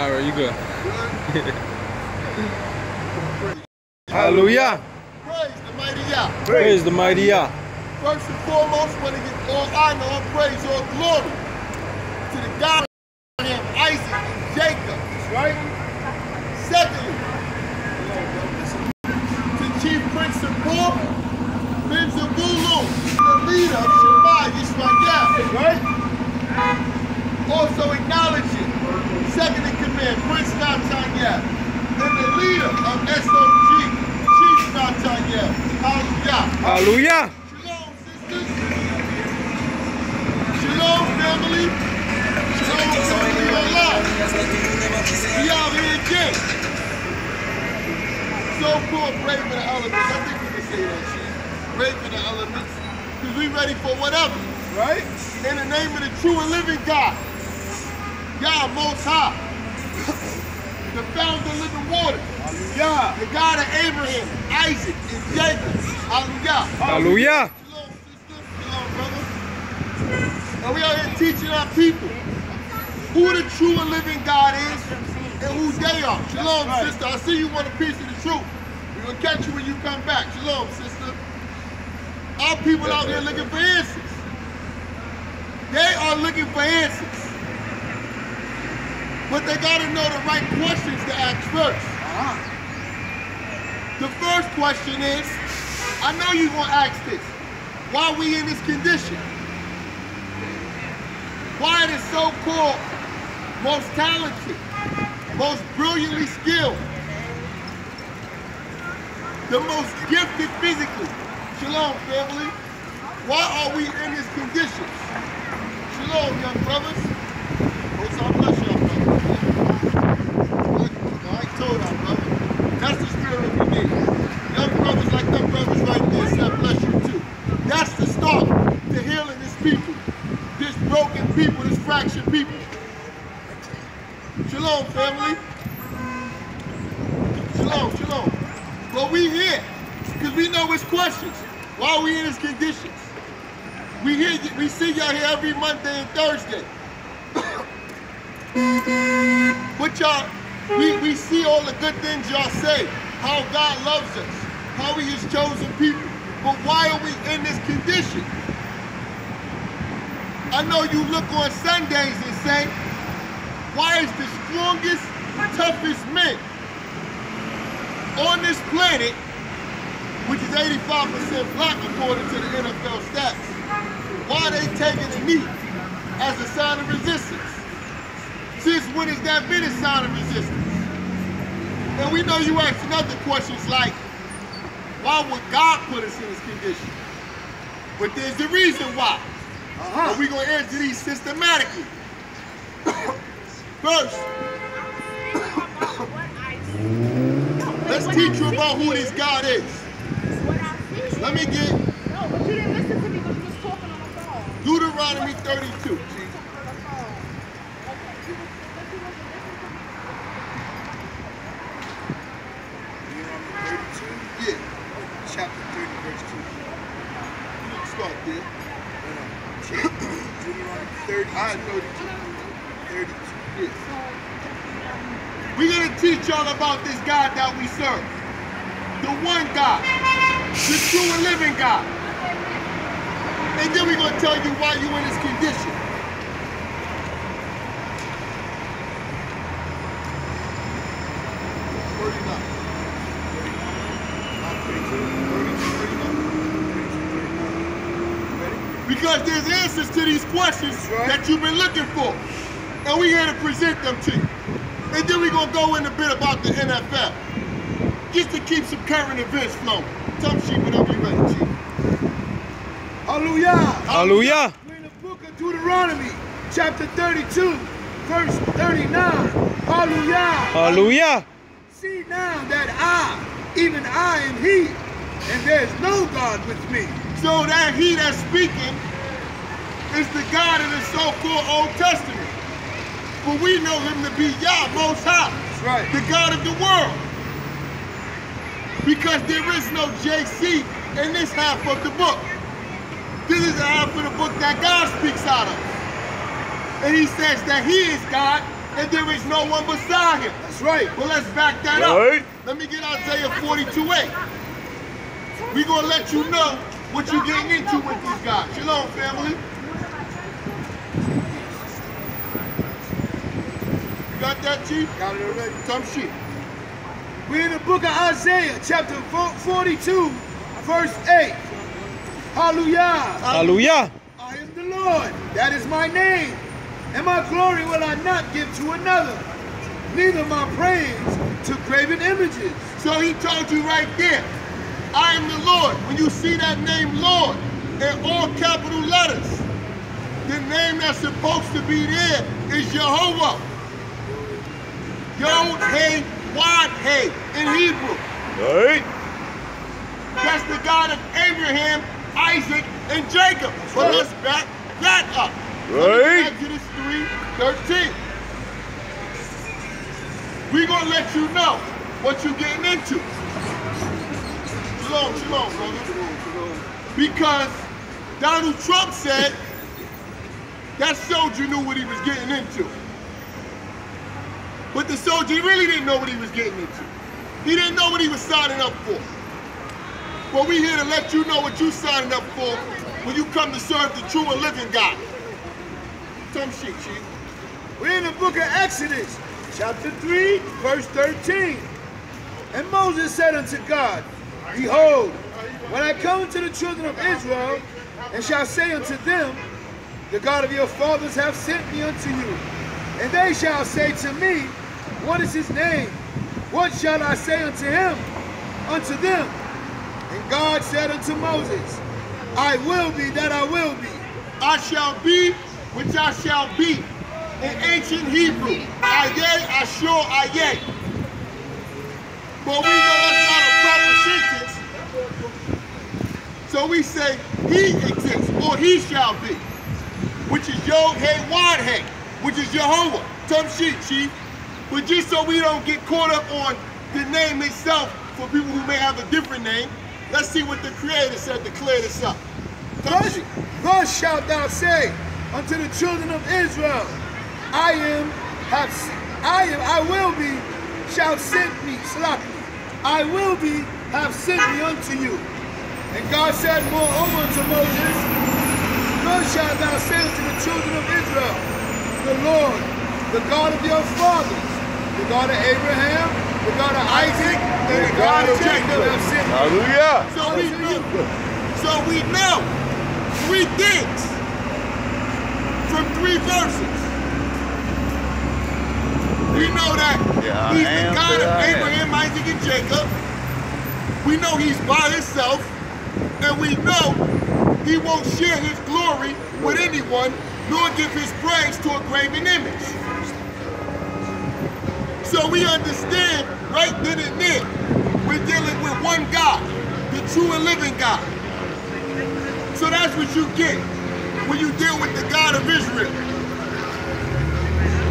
Alright, you good. Hallelujah. Praise the mighty Yah. Praise the mighty Yah. First and foremost, want to give all honor, all praise, all glory to the God of Isaac and Jacob. Right? Secondly, to Chief Prince of Paul, Ben Zabulu, the leader of Shema Yisrael. Right? Also acknowledging second in command, Prince Natanya, and the leader of SOG, Chief Natanya. Hallelujah. Hallelujah. Shalom, sisters. Shalom, family. Shalom, family Allah. We out here again. So-called brave in the elements. I think we can say that, Chief. Brave in the elements. Because we ready for whatever. Right? In the name of the true and living God. Yah Most High. The founder of living water. Hallelujah. The God of Abraham, Isaac, and Jacob. Hallelujah. Hallelujah. Shalom, sister. Shalom, brother. And we out here teaching our people who the true and living God is and who they are. Shalom, sister. I see you want a piece of the truth. We're going to catch you when you come back. Shalom, sister. Our people out here looking for answers. They are looking for answers. But they got to know the right questions to ask first. The first question is, I know you're going to ask this. Why are we in this condition? Why the so-called most talented, most brilliantly skilled, the most gifted physically, shalom family, why are we in this condition? Shalom, young brothers. Most God bless y'all, brothers. I told y'all, brother. That's the spirit we need. Young brothers like them brothers right there, God bless you too. That's the start to healing this people. This broken people, this fractured people. Shalom, family. Shalom, shalom. But we here, because we know it's questions. Why are we in these conditions? We see y'all here every Monday and Thursday. But y'all, we see all the good things y'all say, how God loves us, how he has chosen people. But why are we in this condition? I know you look on Sundays and say, why is the strongest, toughest men on this planet, which is 85% black according to the NFL stats, why are they taking a knee as a sign of resistance? Since when has that been a sign of resistance? And we know you asking other questions like, why would God put us in this condition? But there's a reason why. And we're going to answer these systematically. First, let's teach you about who this God is. Let me get No, but you didn't listen to me because you was talking on the phone. Deuteronomy 32. Yeah. Chapter 30, verse 2. You can start there. Deuteronomy 30. I 32. 32. Yeah. We're going to teach y'all about this God that we serve. The one God. The true and living God. And then we're going to tell you why you're in this condition. Because there's answers to these questions that you've been looking for. And we're here to present them to you. And then we're going to go in a bit about the NFL. Just to keep some current events flowing. Tell me, Chief, whenever you're ready, Chief. Hallelujah. Hallelujah. We're in the book of Deuteronomy, chapter 32, verse 39. Hallelujah. Hallelujah. See now that even I am he, and there is no God with me. So that he that's speaking is the God of the so-called Old Testament. But we know him to be Yah Most High. That's right. The God of the world. Because there is no JC in this half of the book. This is the half of the book that God speaks out of. And he says that he is God and there is no one beside him. That's right. Well, let's back that Right. up. Let me get Isaiah 42:8. We're going to let you know what you're getting into with these guys. Shalom, family. You got that, Chief? Got it already. Some shit. We're in the book of Isaiah, chapter 42, verse 8. Hallelujah. Hallelujah. I am the Lord, that is my name, and my glory will I not give to another, neither my praise to graven images. So he told you right there, I am the Lord. When you see that name Lord in all capital letters, the name that's supposed to be there is Jehovah. Yod-Heh-Wad-Heh in Hebrew. Right. That's the God of Abraham, Isaac, and Jacob. But right. let's back that up. Right. Exodus 3:13. We're going to let you know what you're getting into. Shalom, shalom, brother. Because Donald Trump said that soldier knew what he was getting into. But the soldier really didn't know what he was getting into. He didn't know what he was signing up for. But we're here to let you know what you're signing up for when you come to serve the true and living God. Some shit, Chief. We're in the book of Exodus, chapter 3, verse 13. And Moses said unto God, Behold, when I come to the children of Israel, and shall say unto them, The God of your fathers hath sent me unto you. And they shall say to me, What is his name? What shall I say unto him? Unto them. And God said unto Moses, I will be that I will be. I shall be which I shall be. In ancient Hebrew, Ayeh, Ashur, Ayeh. But we know that's not a proper sentence. So we say, he exists, or he shall be. Which is Yod-Heh-Wad-Heh, which is Jehovah. Some shit, Chief. But just so we don't get caught up on the name itself for people who may have a different name, let's see what the Creator said to clear this up. Thus shalt thou say unto the children of Israel, I will be, shall send me, I will be, have sent me unto you. And God said moreover unto Moses, Thus shalt thou say unto the children of Israel, the Lord, the God of your fathers, the God of Abraham, the God of Isaac, and the God of Jacob have sent me. Hallelujah. So we know 3 things from 3 verses. We know that he's the God of Abraham, Isaac, and Jacob. We know he's by himself. And we know he won't share his glory with anyone, nor give his praise to a graven image. So we understand right then and there, we're dealing with one God, the true and living God. So that's what you get when you deal with the God of Israel.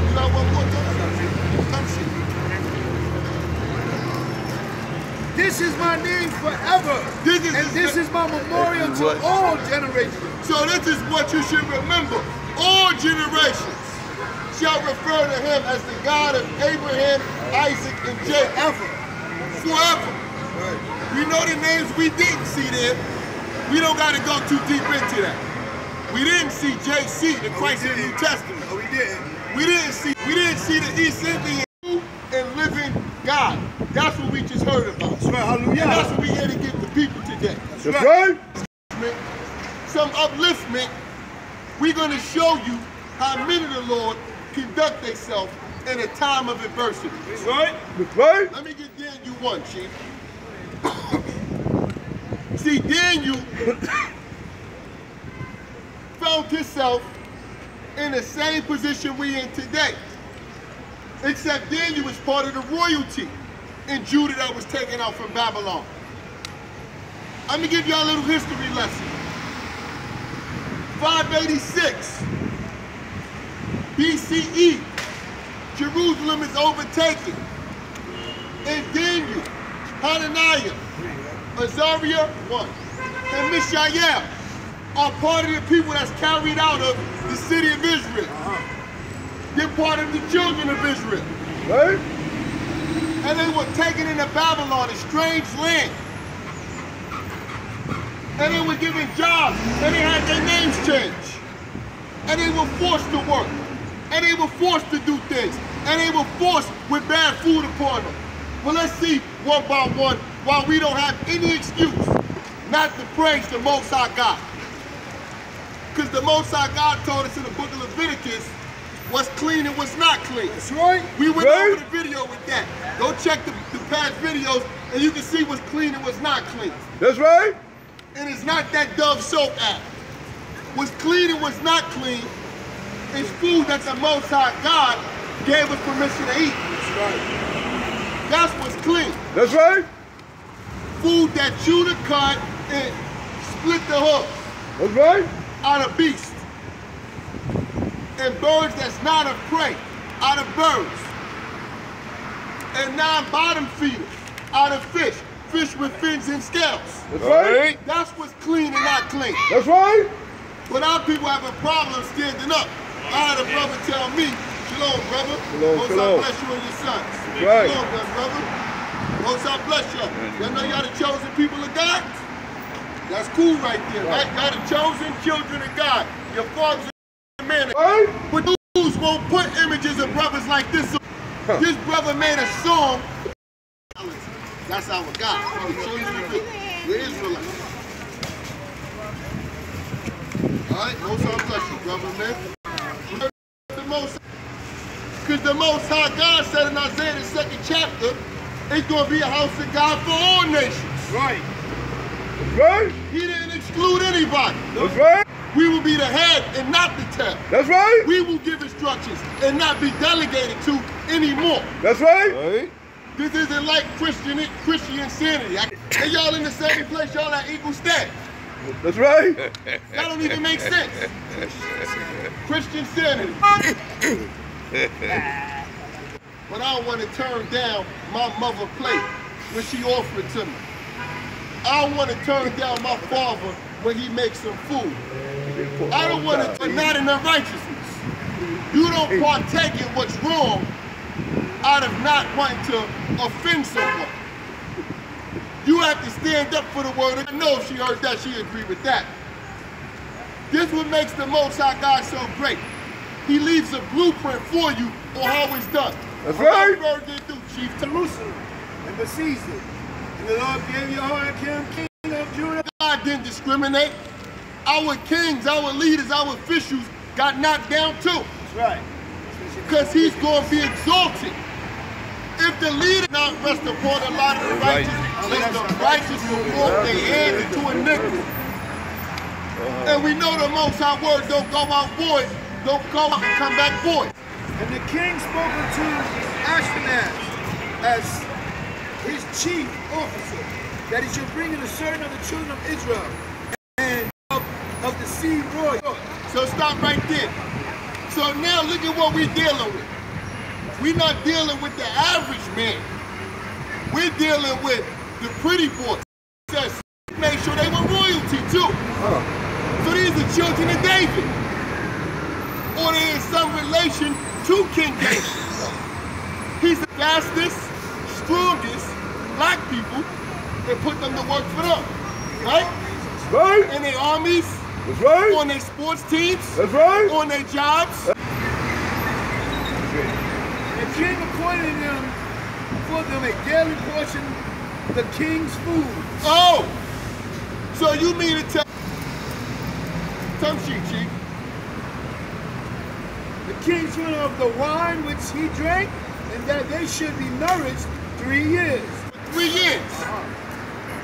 You know what more time? This is my name forever, this is my memorial to all generations. So this is what you should remember. All generations shall refer to him as the God of Abraham, Isaac, and Jacob. Forever. Right. We know the names we didn't see there. We don't got to go too deep into that. We didn't see JC, the Christ in the New Testament. No, we didn't. We didn't see the East Indian true and living God. That's what we just heard about. That's right, hallelujah. And that's what we're here to give the people today. That's right. Some upliftment. We're going to show you how men of the Lord conduct themselves in a time of adversity. That's right. That's right. Let me get Daniel 1, Chief. See, Daniel found himself in the same position we in today. Except Daniel was part of the royalty in Judah that was taken out from Babylon. Let me give y'all a little history lesson. 586 BCE, Jerusalem is overtaken. And Daniel, Hananiah, Azariah, and Mishael are part of the people that's carried out of the city of Israel. They're part of the children of Israel. Right? And they were taken into Babylon, a strange land. And they were given jobs, and they had their names changed. And they were forced to work. And they were forced to do things. And they were forced with bad food upon them. Well, let's see one by one why we don't have any excuse not to praise the Most High God. Because the Most High God told us in the book of Leviticus what's clean and what's not clean. That's right. We went over the video with that. Go check the past videos and you can see what's clean and what's not clean. That's right. And it's not that Dove soap app. What's clean and what's not clean is food that the Most High God gave us permission to eat. That's right. That's what's clean. That's right. Food that chew the cud and split the hook That's right. out of beasts. And birds that's not of prey, out of birds. And non-bottom feeders, out of fish. Fish with fins and scales. That's right. That's what's clean and not clean. That's right. But our people have a problem standing up. I had a brother tell me, shalom, brother. Shalom, Most shalom. I bless you and your sons. Right. Shalom, brother. Most I bless you. Y'all know y'all the chosen people of God? That's cool right there, right? Y'all the chosen children of God. Your fathers and men. Right. But dudes won't put images of brothers like this. This brother made a song. That's our God. The children of God. We're Israelites. Alright, Most High bless you, brother, man. Because the Most High God said in Isaiah the 2nd chapter, it's going to be a house of God for all nations. Right. That's right. He didn't exclude anybody. That's right. We will be the head and not the tail. That's right. We will give instructions and not be delegated to anymore. That's right. This isn't like Christian insanity. And y'all in the same place, y'all at equal status. That's right. That don't even make sense. Christian sanity. But I don't want to turn down my mother plate when she offered to me. I don't want to turn down my father when he makes some food. I don't want to, but not in unrighteousness. You don't partake in what's wrong out of not wanting to offend someone. You have to stand up for the word. I know if she heard that, she agreed with that. This is what makes the Most High God so great. He leaves a blueprint for you on how it's done. That's right. What did do, Chief? Jerusalem and besieged it. And the Lord gave Jehoiakim, king of Judah. God didn't discriminate. Our kings, our leaders, our officials got knocked down too. That's right. Because he's going to be exalted. If the leader not rest upon a lot of the righteous, let the righteous will walk their hands into iniquity. And we know the Most High word don't go out void, don't go out and come back void. And the king spoke unto Ashpenaz as his chief officer, that he should bring in a certain of the children of Israel and of the seed royal. So stop right there. So now look at what we're dealing with. We're not dealing with the average man. We're dealing with the pretty boys. Says make sure they were royalty too. So these are children of David. Or they're in some relation to King David. He's the fastest, strongest black people and put them to work for them. Right? Right. In their armies. That's right. On their sports teams. That's right. On their jobs. The king appointed them for them a daily portion, the king's food. Oh! So you mean to tell some sheet, Chief? The king's food of the wine which he drank, and that they should be nourished 3 years. 3 years.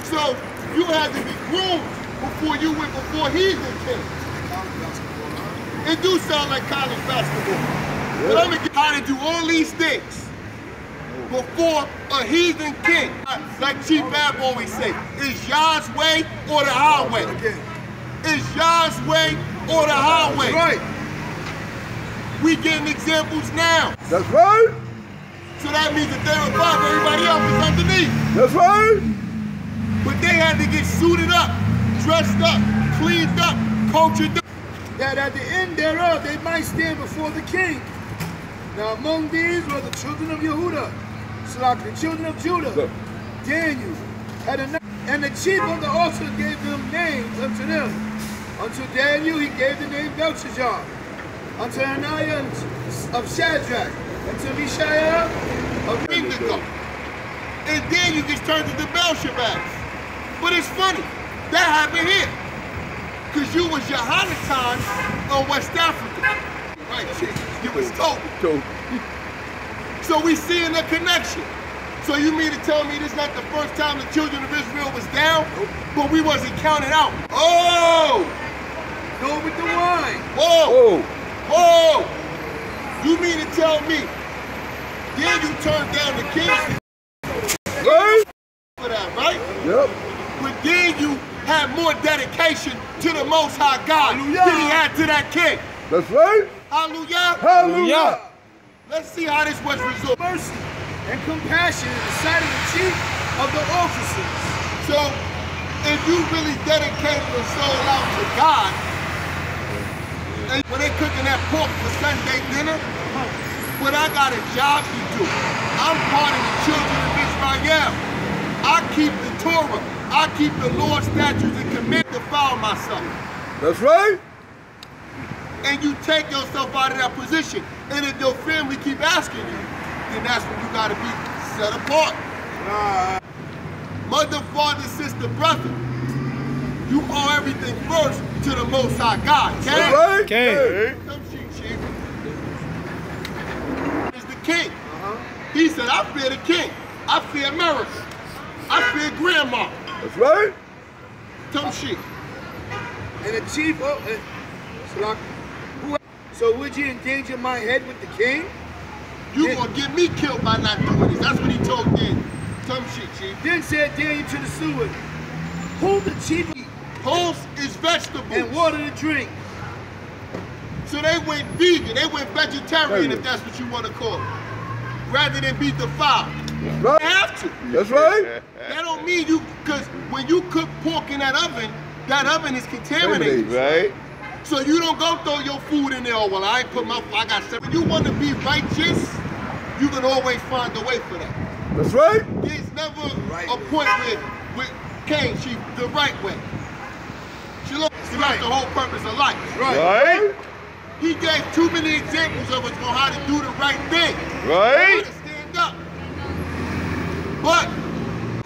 So you had to be groomed before you went before he's the king. It do sound like college basketball. But I'm gonna get how to do all these things before a heathen king. Like Chief Bab always say, is Yah's way or the highway? Is Yah's way or the highway? That's right. We getting examples now. That's right. So that means that they were above, everybody else is underneath. That's right. But they had to get suited up, dressed up, cleaned up, cultured up. That at the end thereof they might stand before the king Now among these were the children of Yehuda, the children of Judah. Daniel had a name, and the chief of the altar gave them names unto them. Unto Daniel he gave the name Belshazzar. Unto Hananiah of Shadrach. Unto Mishael of Abednego. And Daniel gets turned into Belshazzar. But it's funny, that happened here. Because you was Yohanatan on West Africa. Right, you was Toby. So we seeing the connection. So you mean to tell me this is not the first time the children of Israel was down, but we wasn't counted out? Oh! Go with the wine. Whoa! Whoa! You mean to tell me, then you turned down the king for that, right? Yep. But then you had more dedication to the Most High God than he had to that king. That's right. Hallelujah. Hallelujah. Let's see how this was resolved. Mercy and compassion in the sight of the chief of the officers. So, if you really dedicated your soul out to God, and when they cooking that pork for Sunday dinner, but I got a job to do. I'm part of the children of Israel. I keep the Torah. I keep the Lord's statutes and commit to follow myself. That's right. And you take yourself out of that position. And if your family keep asking you, then that's when you gotta be set apart. Mother, father, sister, brother, you owe everything first to the Most High God. Okay? That's right. Okay. Come see, Chief. Is the king. He said, I fear the king. I fear America. I fear grandma. That's right. Come see. And the chief of so would you endanger my head with the king? You gonna get me killed by not doing this. That's what he told Daniel. Come see, Chief. Then said Daniel to the steward, hold the chief Holes is vegetables. and water to drink. So they went vegan, they went vegetarian, if that's what you want to call it, rather than be defiled. Right. You have to. That's right. That don't mean you, because when you cook pork in that oven is contaminated. Right. So you don't go throw your food in there, oh, well, I ain't put my, I got seven. When you want to be righteous, you can always find a way for that. That's right. There's never a point with Cain, Chief, the right way. Shalom, that's the whole purpose of life. Right. He gave too many examples of us on how to do the right thing. Right. How to stand up. But,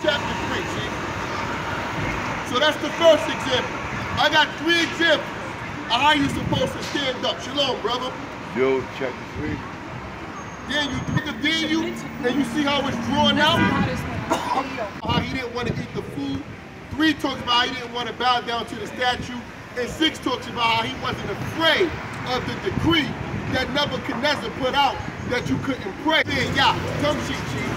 chapter 3, Chief. So that's the first example. I got 3 examples of how you're supposed to stand up. Shalom, brother. Job chapter 3. Then you look at Daniel, and you see how it's drawn out. How he didn't want to eat the food. 3 talks about how he didn't want to bow down to the statue. And 6 talks about how he wasn't afraid of the decree that Nebuchadnezzar put out that you couldn't pray. Then, Yah, come see, Chief.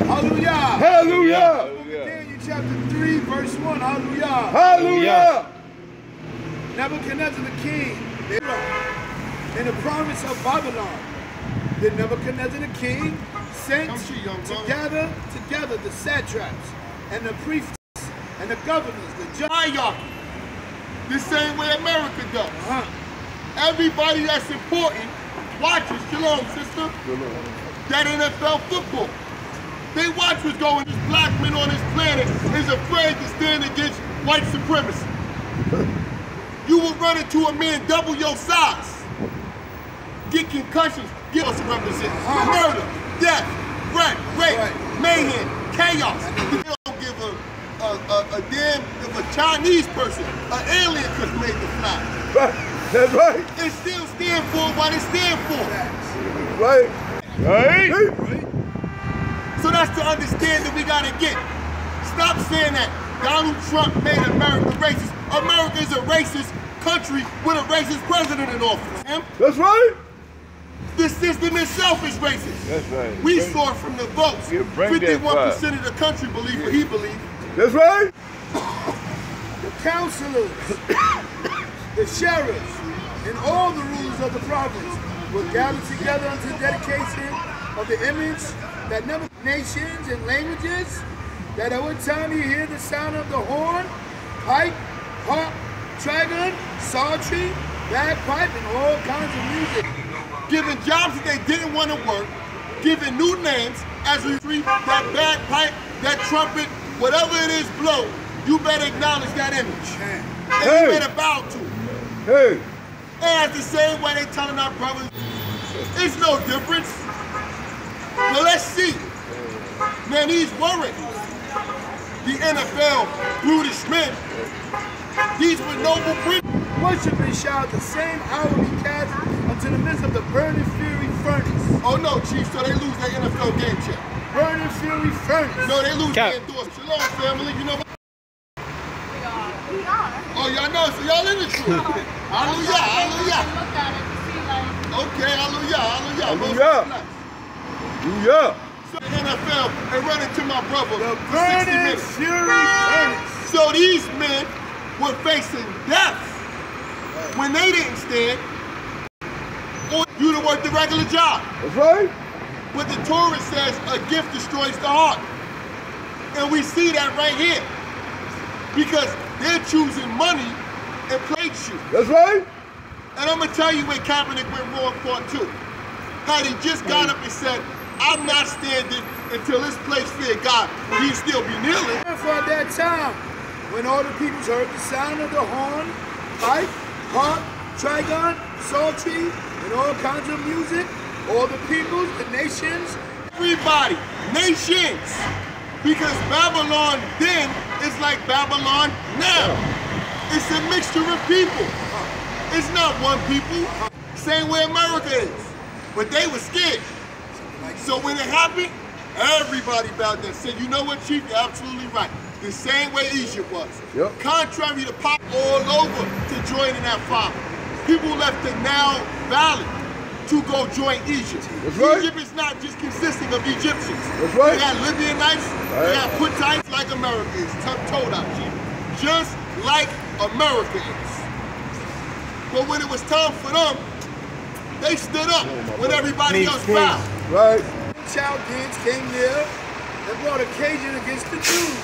Hallelujah. Hallelujah. Daniel chapter 3, verse 1. Hallelujah. Hallelujah. Nebuchadnezzar the king, in the province of Babylon, did Nebuchadnezzar the king sent together the satraps and the priests and the governors, the judges. Hierarchy. The same way America does. Everybody that's important watches, shalom, sister, that NFL football. They watch what's going on. This black man on this planet is afraid to stand against white supremacy. You will run into a man double your size, get concussions, get us represent murder, death, rape, mayhem, chaos. They don't give a damn if a Chinese person, an alien could make the flag. Right. That's right. It still stand for what it stand for. Right. Right. So that's the understanding we gotta get. Stop saying that Donald Trump made America racist. America is a racist country with a racist president in office. That's right. The system itself is racist. That's right. We saw it from the votes. 51% of the country believe what he believes. That's right. The counselors, the sheriffs, and all the rulers of the province were gathered together unto the dedication of the image that never nations and languages, that at one time you hear the sound of the horn, pipe, harp, trigon, psaltery, bagpipe, and all kinds of music. giving jobs that they didn't want to work, giving new names as we treat that bagpipe, that trumpet, whatever it is blow, you better acknowledge that image. And you better bow to it. Hey. And the same way they telling our brothers, it's no difference. But let's see. Man, he's worried. The NFL, brutish men, these were noble breed. Worshipers shall the same hour be cast unto the midst of the burning fury furnace. Oh no, Chief, so they lose their NFL game check. Burning fury furnace. No, they lose their endorsement. Shalom, family, you know what? We are. Oh, y'all know, so y'all in the truth. Hallelujah, hallelujah. Look at it to see like. Okay, hallelujah, hallelujah. Hallelujah. Yeah. So the NFL and run into my brother The for 60 burning minutes. fury furnace. So these men were facing death when they didn't stand or you to work the regular job. That's right. But the Torah says a gift destroys the heart. And we see that right here. Because they're choosing money and plate shoot. That's right. And I'm gonna tell you where Kaepernick went wrong part two. Had he just got up and said, I'm not standing until this place fear God, but he'd still be kneeling. For at that time, when all the peoples heard the sound of the horn, pipe, harp, trigon, psaltery, and all kinds of music, all the peoples, the nations, Everybody, nations. Because Babylon then is like Babylon now. It's a mixture of people. It's not one people. Same way America is. But they were scared. So when it happened, everybody bowed down and said, you know what, Chief, you're absolutely right. The same way Egypt was. Yep. Contrary to pop all over to join in that father. People left the Nile Valley to go join Egypt. That's right. Egypt is not just consisting of Egyptians. That's right. They got Libyanites, they got Puttites like America is. Told out, Chief. Just like America is. But when it was time for them, they stood up when everybody else bowed. Right. Chaldeans came near and brought occasion against the Jews.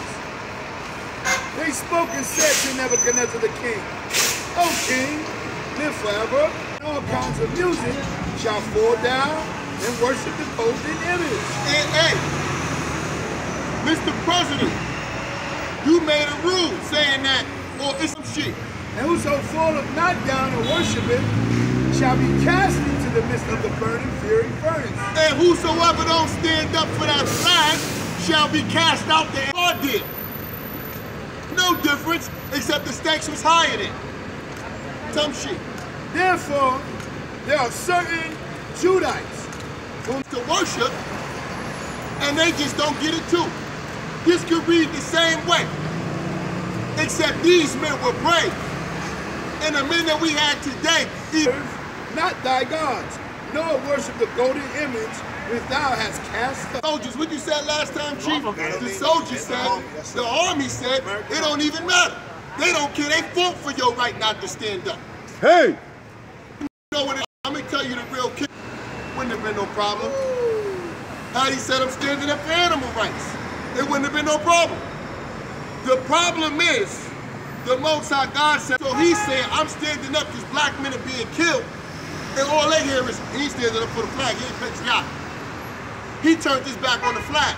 They spoke and said to Nebuchadnezzar the king, O king, live forever, and all kinds of music shall fall down and worship the golden image. And hey, Mr. President, you made a rule saying that, or it's some shit. And whoso falleth not down and worship it shall be cast into the midst of the burning fury furnace. And whosoever don't stand up for that flag shall be cast out there. God did. No difference, except the stakes was higher than. Some shit. Therefore, there are certain Judites who to worship, and they just don't get it too. This could read the same way, except these men were brave. And the men that we had today, not thy gods, nor worship the golden image which thou hast cast up. Soldiers, what you said last time, Chief? The soldiers said, the army said, it don't even matter. They don't care. They fought for your right not to stand up. Hey. You know what it is? I'm going to tell you the real kid. Wouldn't have been no problem. Had he said I'm standing up for animal rights, it wouldn't have been no problem. The problem is, the Most High God said, so he said, I'm standing up because black men are being killed, and all they hear is, he's standing up for the flag, he ain't patriotic. He turned his back on the flag.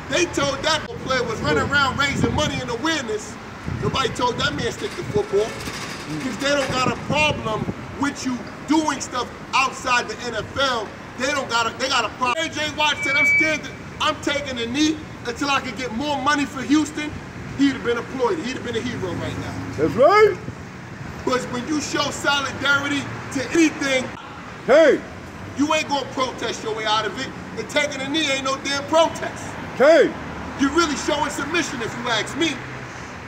They told that player was running around raising money in awareness. Nobody told that man stick to football, because they don't got a problem with you doing stuff outside the NFL. They got a problem. AJ Watt said, I'm taking a knee until I can get more money for Houston. He'd have been employed. He'd have been a hero right now. That's right. But when you show solidarity to anything, Hey. you ain't gonna protest your way out of it. And taking a knee ain't no damn protest. Hey. You're really showing submission if you ask me.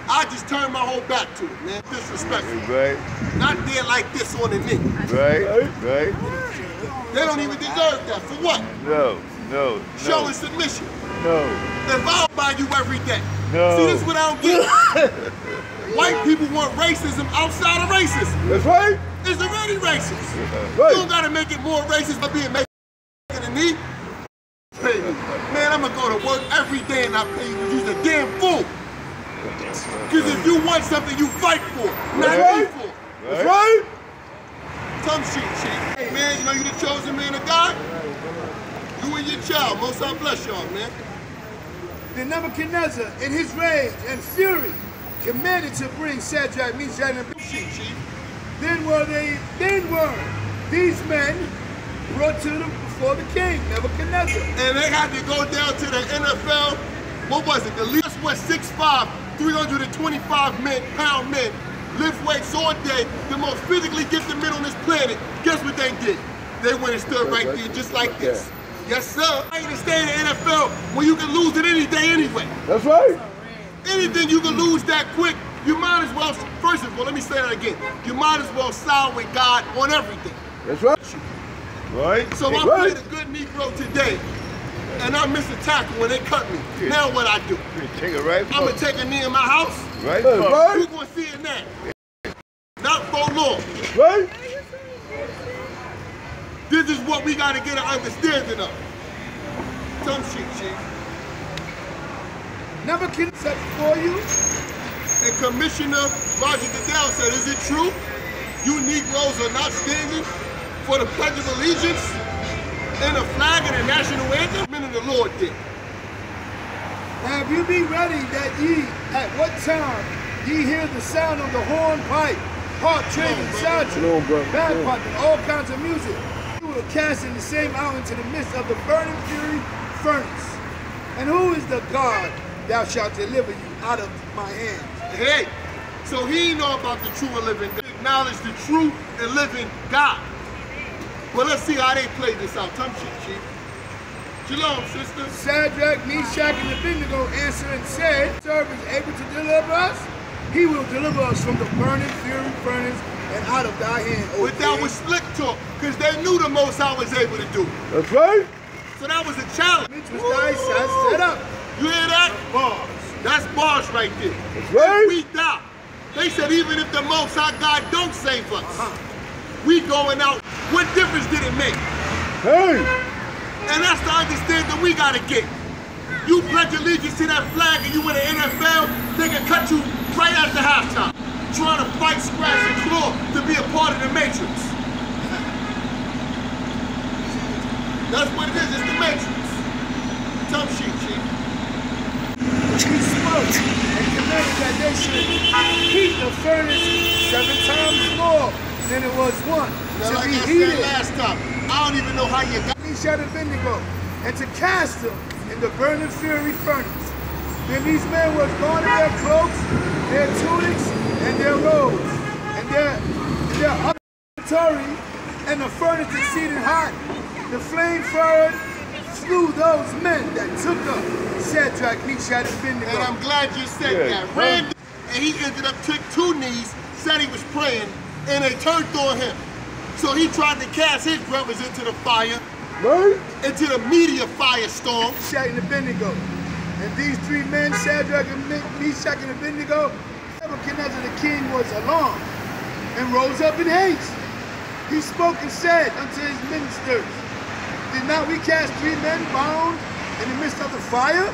I just turned my whole back to it, man. Disrespectful. Right. Not there like this on the knee. Right. Right. They don't even deserve that. For what? No. Showing submission. No. If I'll buy you every day. No. See, this is what I don't get. White people want racism outside of racism. That's right. It's already racist. Right. You don't gotta make it more racist by being made a knee. Pay me. Man, I'm gonna go to work every day and I pay you because you're a damn fool. Because if you want something, you fight for it, not Right. me for it. That's right. Some shit, Chief. Hey, man, know you the chosen man of God? You and your child. Most I bless y'all, man. Then Nebuchadnezzar, in his rage and fury, commanded to bring Shadrach, Meshach, and Abednego. Then were these men brought to them before the king, Nebuchadnezzar. And they had to go down to the NFL. What was it? The least was 6'5", 325-pound men, lift weights all day, the most physically gifted men on this planet. Guess what they did? They went and stood right there just like this. Yes, sir. I ain't to stay in the NFL when you can lose it any day anyway. That's right. Anything you can lose that quick, you might as well, first of all, let me say that again. You might as well side with God on everything. That's right. Right. So I played a good Negro today, and I missed a tackle when they cut me. Yeah. Now what I do? Take it right. I'm gonna take a knee in my house. Right. Who's gonna see it now? Not for long. Right. This is what we gotta get an understanding of. Some shit, Chief. Nebuchadnezzar for you. And Commissioner Roger Goodell said, is it true you Negroes are not standing for the Pledge of Allegiance and the flag and the national anthem? Men of the Lord did. Now if you be ready that ye, at what time ye hear the sound of the horn, pipe, harp, trumpet, psaltery, bagpipe, and all kinds of music, you will cast in the same out into the midst of the burning fury furnace. And who is the God thou shalt deliver you out of my hand? Hey, so he know about the true and living God. Acknowledge the true and living God. Well, let's see how they play this out. Some shit, Chief. Shalom, sister. Shadrach, Meshach, and Abednego answered and said, servant is able to deliver us. He will deliver us from the burning fury furnace and out of thy hand, O But that king. was slick talk, because they knew the Most High was able to do it. That's right. So that was a challenge. Which was nice, I set up. You hear that? Bars. That's bars right there. That's right. We die. They said even if the Most High God don't save us, we going out. What difference did it make? Hey. And that's the understanding we gotta get. You pledge allegiance to that flag and you in the NFL, they can cut you right after halftime. Trying to fight, scratch, and claw to be a part of the Matrix. That's what it is, it's the Matrix. Tough shit, Chief. He spoke and commanded that they should heat the furnace 7 times more than it was once. Now, To like be I heated. said last time, I don't even know how you got. Meshach and Abednego, and to cast them in the burning fury furnace. Then these men was gone in their cloaks, their tunics, and their robes, and their artillery, and the furnace exceeding hot. The flame furrowed slew those men that took up Shadrach, Meshach, and Abednego. And I'm glad you said that. Ran, and he ended up took 2 knees, said he was praying, and they turned on him. So he tried to cast his brothers into the fire, Right. into the media firestorm. Meshach and Abednego. And these 3 men, Shadrach, Meshach, and Abednego, Nebuchadnezzar the king was alarmed and rose up in haste. He spoke and said unto his ministers, did not we cast 3 men bound in the midst of the fire?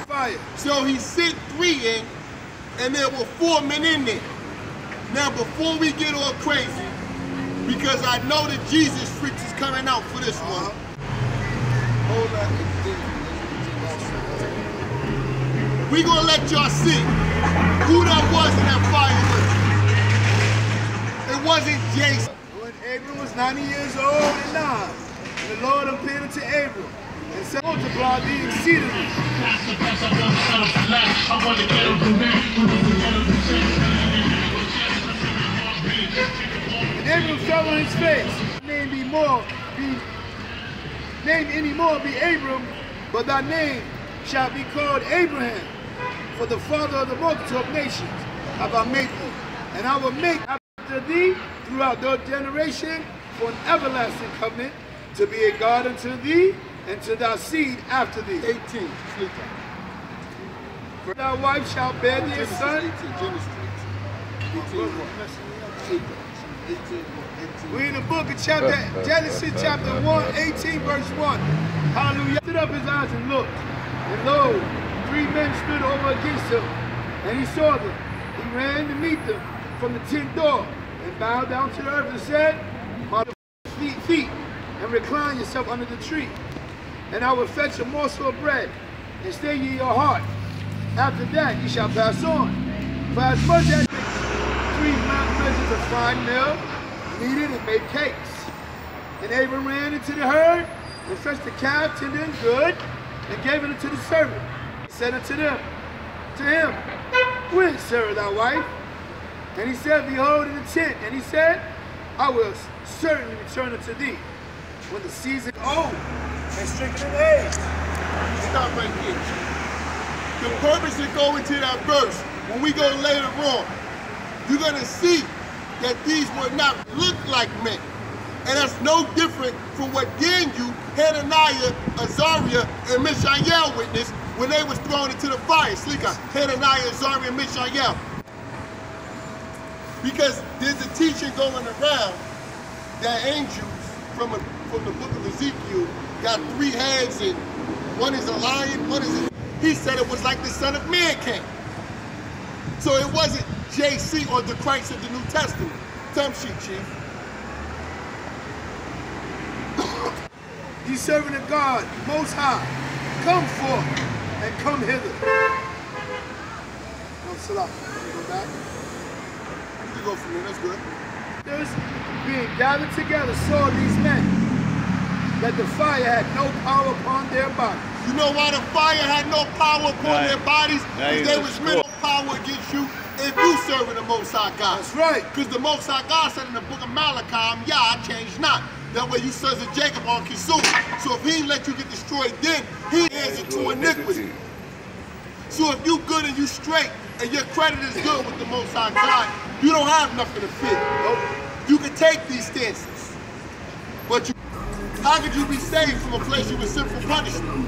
Fire. So he sent 3 in, and there were 4 men in there. Now before we get all crazy, because I know that Jesus freaks is coming out for this one. Hold on. We gonna let y'all see who that was in that fire with. It wasn't Jason. When Abram was 90 years old and 9, the Lord appeared unto Abram and said, multiply thee exceedingly. And Abram fell on his face. Name any more be Abram, but thy name shall be called Abraham. For the father of the multitude of nations have I made thee. And I will make after thee throughout thy generation for an everlasting covenant, to be a God unto thee and to thy seed after thee. 18. Sleep time. For thy wife shall bear thee a son. Genesis 18. 18. We in the book of Genesis chapter 1, 18 verse 1. Hallelujah. He lifted up his eyes and looked, and lo, 3 men stood over against him, and he saw them. He ran to meet them from the tent door, and bowed down to the earth and said, my feet, and recline yourself under the tree. And I will fetch a morsel of bread, and stay ye your heart. After that ye shall pass on. For as much as 3 measures of fine meal, kneaded and made cakes. And Abram ran into the herd, and fetched the calf tender and good, and gave it unto the servant. He said unto him, Where serve thy wife? And he said, Behold, in the tent. And he said, I will certainly return unto thee when the season is old and stricken in age. Stop right here. The purpose of going to that verse, when we go later on, you're going to see that these would not look like men. And that's no different from what Daniel, Hananiah, Azariah, and Mishael witnessed when they was thrown into the fire. Slika, Hananiah, Azariah, and Mishael. Because there's a teaching going around that angels from the book of Ezekiel got 3 heads, and one is a lion, one is a... He said it was like the Son of Man came. So it wasn't JC or the Christ of the New Testament. Thumb sheet, Chief. Ye servant of God, Most High, come forth and come hither. Salah. Go back. You can go from there, that's good. Those being gathered together saw these men, that the fire had no power upon their bodies. You know why the fire had no power upon their bodies? Because there was no power against you if you serving the Most High God. That's right. Because the Most High God said in the book of Malachi, I change not. That way you sons of Jacob are consumed. So if he ain't let you get destroyed then, he answered to iniquity. So if you good and you straight, and your credit is good with the Most High God, you don't have nothing to fear. You can take these stances. But how could you be saved from a place you were sinful punishment?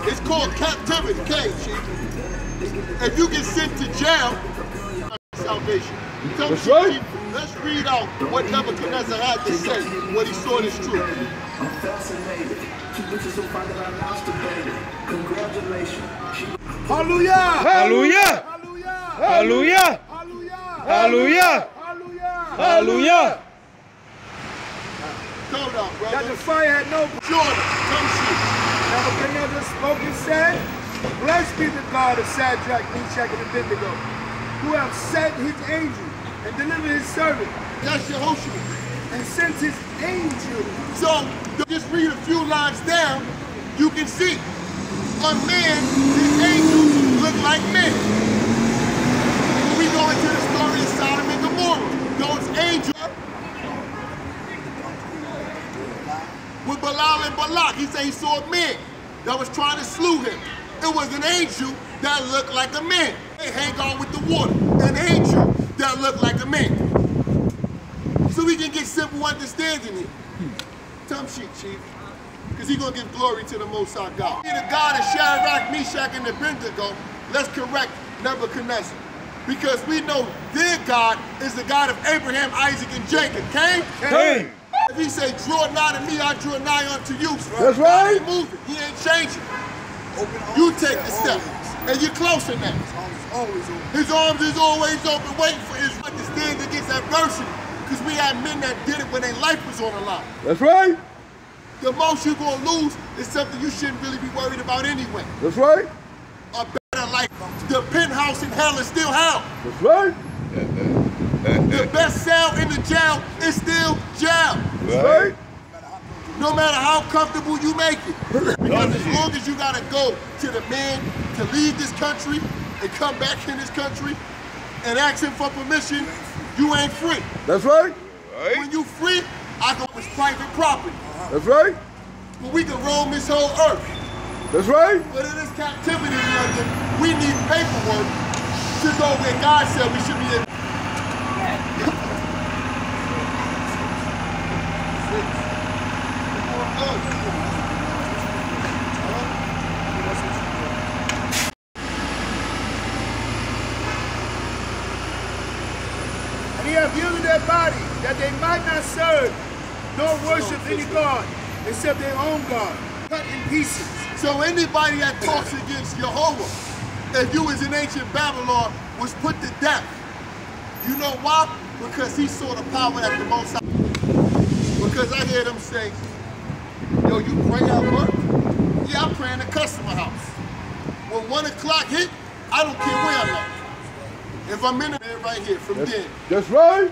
It's called captivity, Chief. If you get sent to jail, salvation. That's right. Let's read out what Nebuchadnezzar had to say, what he saw is true. I'm fascinated. Hallelujah! Hallelujah! Hallelujah! Hallelujah! Hallelujah! Hallelujah! Hallelujah! Hold on, brother. That the fire had no... Jordan, come shoot. Nebuchadnezzar spoke and said, Blessed be the God of Shadrach, Meshach, and Abednego, who have sent his angel and delivered his servant. That's Yehoshua. And sent his angel. So, just read a few lines down, you can see. On man, the angels look like men. When we go into the story of Sodom and Gomorrah, those angels with Balaam and Balak, he said he saw a man that was trying to slew him. It was an angel that looked like a man. They hang on with the water. An angel that looked like a man. So we can get simple understanding here. Thumb sheet, Chief. Because he's going to give glory to the Most High God. The God of Shadrach, Meshach, and Abednego, let's correct Nebuchadnezzar. Because we know their God is the God of Abraham, Isaac, and Jacob. Cain? Cain. If he say, draw nigh to me, I draw nigh unto you. That's right. He ain't moving. He ain't changing. You take the step. And you're closer now. His arms is always open, waiting for his right to stand against adversity. Because we had men that did it when their life was on the line. That's right. The most you're going to lose is something you shouldn't really be worried about anyway. That's right. A better life. The penthouse in hell is still hell. That's right. The best cell in the jail is still jail. That's right. No matter how comfortable you make it. Because as long as you got to go to the man to leave this country and come back in this country and ask him for permission, you ain't free. That's right. When you free, I go with private property. That's right. But we can roam this whole earth. That's right. But in this captivity in London, we need paperwork to go where God said we should be in. And he have given their body, that they might not serve, nor worship any God, except their own God, cut in pieces. So anybody that talks against Jehovah, if you was in ancient Babylon, was put to death. You know why? Because he saw the power that the Most High. Because I hear them say, yo, you pray at work? Yeah, I pray in the customer house. When 1 o'clock hit, I don't care where I'm at. If I'm in there right here, from there. That's right.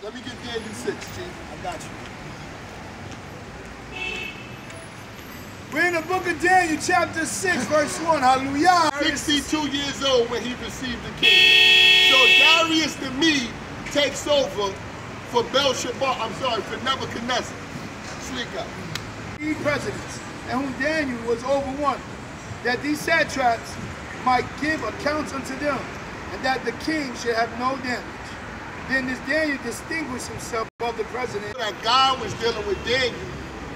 Let me get Daniel 6, Chief. I got you. We're in the book of Daniel, chapter 6, verse 1. Hallelujah. 62 years old when he received the kingdom. So Darius the Mede takes over for for Nebuchadnezzar. Sleek up. Presidents, and whom Daniel was over one, that these satraps might give accounts unto them, and that the king should have no damage. Then this Daniel distinguished himself above the president. That God was dealing with Daniel.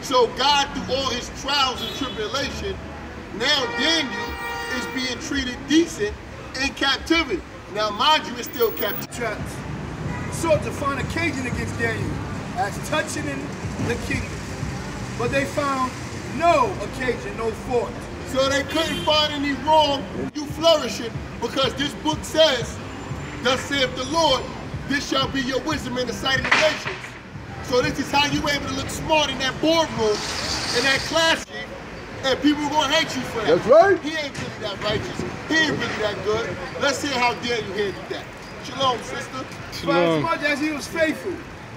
So God, through all his trials and tribulation, now Daniel is being treated decent in captivity. Now, mind you, it's still captivity. Traps sought to find occasion against Daniel as touching in the kingdom, but they found no occasion, no fault. So they couldn't find any wrong, you flourishing, because this book says, thus saith the Lord, this shall be your wisdom in the sight of the nations. So this is how you able to look smart in that boardroom, in that class, and people are gonna hate you for that. That's right. He ain't really that righteous. He ain't really that good. Let's hear how Daniel handled that. Shalom, sister. For as much as he was faithful,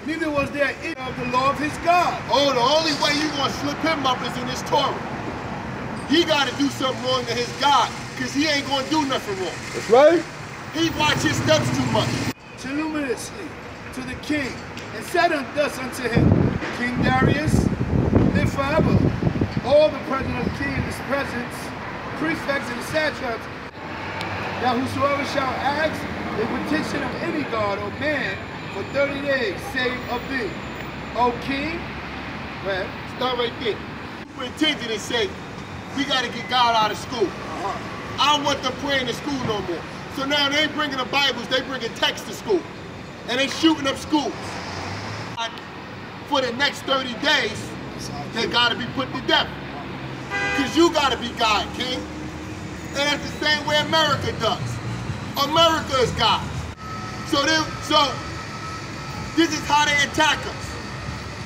neither was there any of the law of his God. Oh, the only way you gonna slip him up is in his Torah. He gotta do something wrong to his God, because he ain't gonna do nothing wrong. That's right. He watch his steps too much. Voluminously to the king, and said thus unto him, King Darius, live forever. All the president of the king and his presence, prefects and the satraps, that whosoever shall ask a petition of any god or man for 30 days, save of thee. O king, well, Start right there. Superintendent say, we gotta get God out of school. I don't want them praying in school no more. So now they ain't bringing the Bibles, they bringing texts to school. And they shooting up schools. For the next 30 days, they gotta be put to death. Because you gotta be God, king. And that's the same way America does. America is God. So this is how they attack us.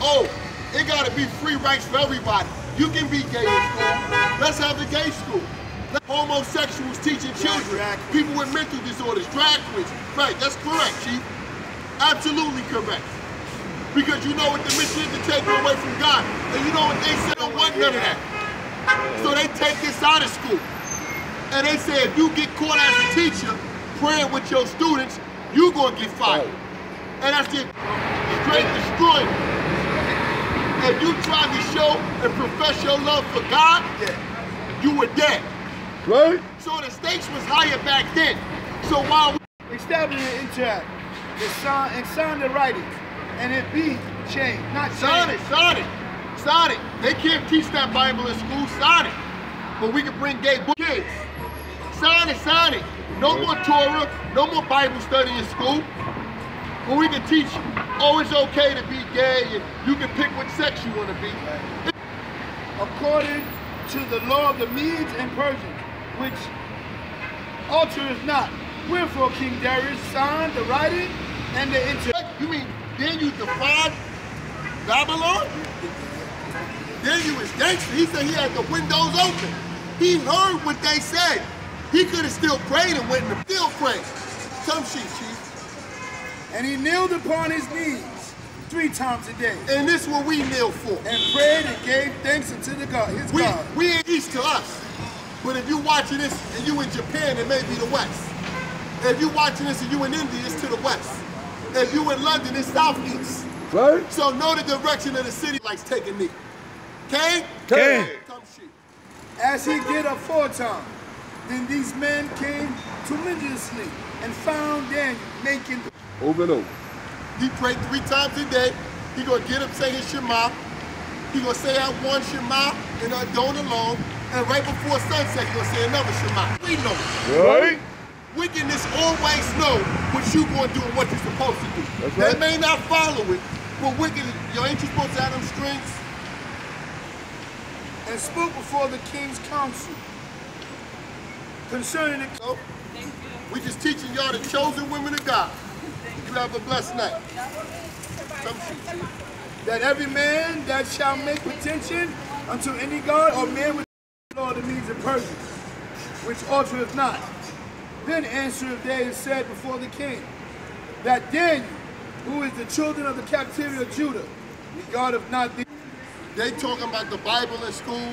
Oh, it gotta be free rights for everybody. You can be gay in school. Let's have a gay school. Homosexuals teaching children, people with mental disorders, drag queens. Right, that's correct, Chief. Absolutely correct. Because you know what the mission is to take you away from God. And you know what they say, don't want none of that. So they take this out of school. And they say if you get caught as a teacher praying with your students, you're gonna get fired. And that's just straight destroying. If you try to show and profess your love for God, you were dead. Right? So the stakes was higher back then. So while we establish an interact, and sign the writings, and it be changed, not sign it, changed. sign it, sign it. They can't teach that Bible in school, sign it. But we can bring gay kids. Sign it, sign it. No more Torah, no more Bible study in school. But we can teach you, oh, it's okay to be gay, and you can pick what sex you want to be. According to the law of the Medes and Persians, which alters not. Wherefore King Darius signed the writing and the interact. You mean Daniel defied Babylon? Daniel was gangster. He said he had the windows open. He heard what they said. He could have still prayed and went and still prayed. Some shit, Chief. And he kneeled upon his knees 3 times a day. And this is what we kneel for. And prayed and gave thanks unto the God, his God. We ain't east to us. But if you're watching this and you in Japan, it may be the west. If you're watching this and you in India, it's to the west. If you in London, it's southeast. Right? So know the direction of the city like taking me. Okay? Okay. Come shit. As he did aforetime, then these men came tremendously and found Daniel making Over and over. He prayed 3 times a day. He gonna get up, say his Shema. He gonna say that one Shema and don't alone. And right before sunset, he gonna say another Shema. We know it. Right? Wickedness always know what you gonna do and what you're supposed to do. That's They right. may not follow it, but wickedness, yo, ain't you supposed to have them strings? and spoke before the king's council concerning the... So, we just teaching y'all the chosen women of God. You have a blessed night. Some shit. that every man that shall make pretension unto any god or man which Lord the means of Persia, which altereth not. Then answered they and said before the king, that Daniel, who is the children of the captivity of Judah, regardeth not thee. They talking about the Bible in school.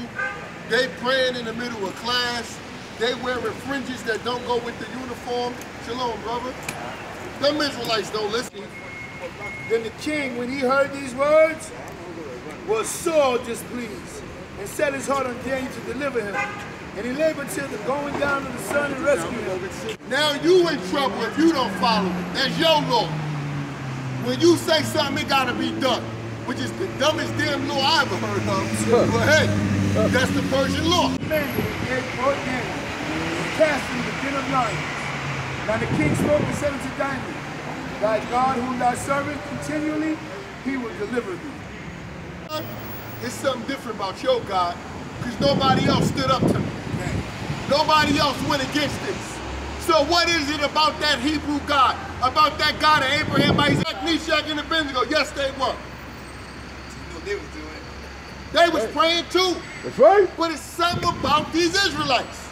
They praying in the middle of class. They wearing fringes that don't go with the uniform. Shalom, brother. Them Israelites don't listen. Then the king, when he heard these words, was sore displeased, and set his heart on Daniel to deliver him. And he labored till the going down of the sun and rescue him. Now you in trouble if you don't follow it. That's your law. When you say something, it gotta be done, which is the dumbest damn law I ever heard of. But hey, that's the Persian law. Daniel brought Daniel, cast him in the den of lions. Now the king spoke and said unto Daniel, thy God whom thou servest continually, he will deliver thee. It's something different about your God, because nobody else stood up to me. Nobody else went against this. So what is it about that Hebrew God, about that God of Abraham, Isaac, Meshach, and Abednego? Yes, they were. They was doing it. They was praying too. That's right. But it's something about these Israelites.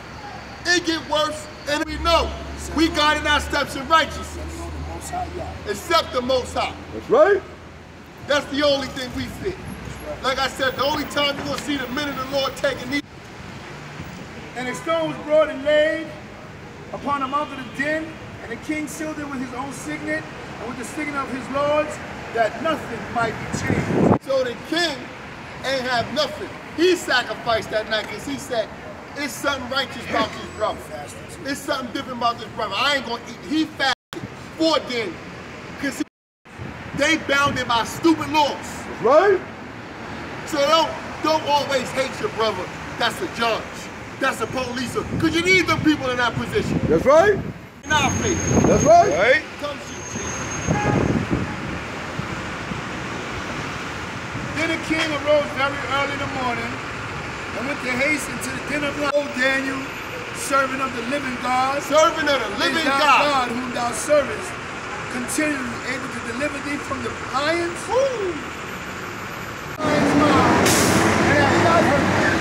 It get worse, and we know we got in our steps in righteousness. Except the Most High. That's right. That's the only thing we fit. Like I said, the only time you're going to see the men of the Lord taking these. And a stone was brought and laid upon the mouth of the den, and the king sealed it with his own signet and with the signet of his lords, that nothing might be changed. So the king ain't have nothing. He sacrificed that night because he said, it's something righteous about this brother. It's something different about this brother. I ain't going to eat. He fasted for Daniel because they bounded by stupid laws. That's right. So don't always hate your brother. That's a judge. That's a police. Because you need them people in that position. That's right. In our faith. That's right. Right. Come shoot, chief. Then the king arose very early in the morning and went to haste into the den of lions. O Daniel, servant of the living God, Servant of the living is thy God. God whom thou servest, continually able to deliver thee from the lions. Woo. Lions mouth, and hath not hurt thee.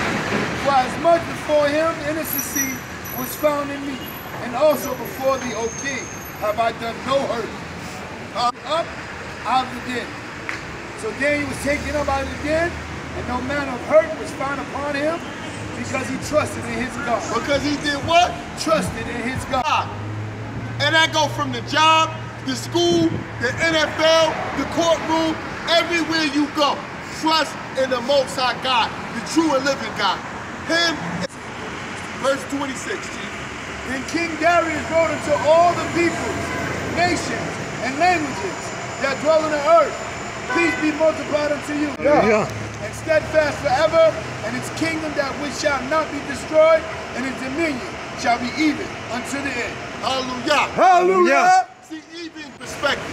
For as much before him innocency was found in me, and also before thee, O king, have I done no hurt. Up out of the den. So Daniel was taken up out of the den, and no manner of hurt was found upon him, because he trusted in his God. Because he did what? Trusted in his God. And that go from the job, the school, the NFL, the courtroom, everywhere you go. Trust in the Most High God, the true and living God. Him. Verse 26, Chief. Then King Darius wrote unto all the peoples, nations, and languages that dwell on the earth, peace be multiplied unto you. Yeah. And steadfast forever, and its kingdom that which shall not be destroyed, and its dominion shall be even unto the end. Hallelujah. Hallelujah. See, even perspective.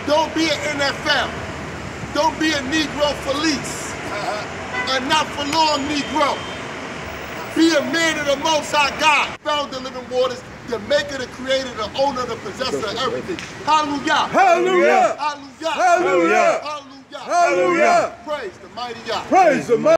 Don't be an NFL. Don't be a Negro for lease. A not for long Negro. Be a man of the Most High God. Found the living waters, the maker, the creator, the owner, the possessor of everything. Hallelujah. Hallelujah. Hallelujah. Hallelujah. Hallelujah. Hallelujah. Praise the mighty God. Praise the mighty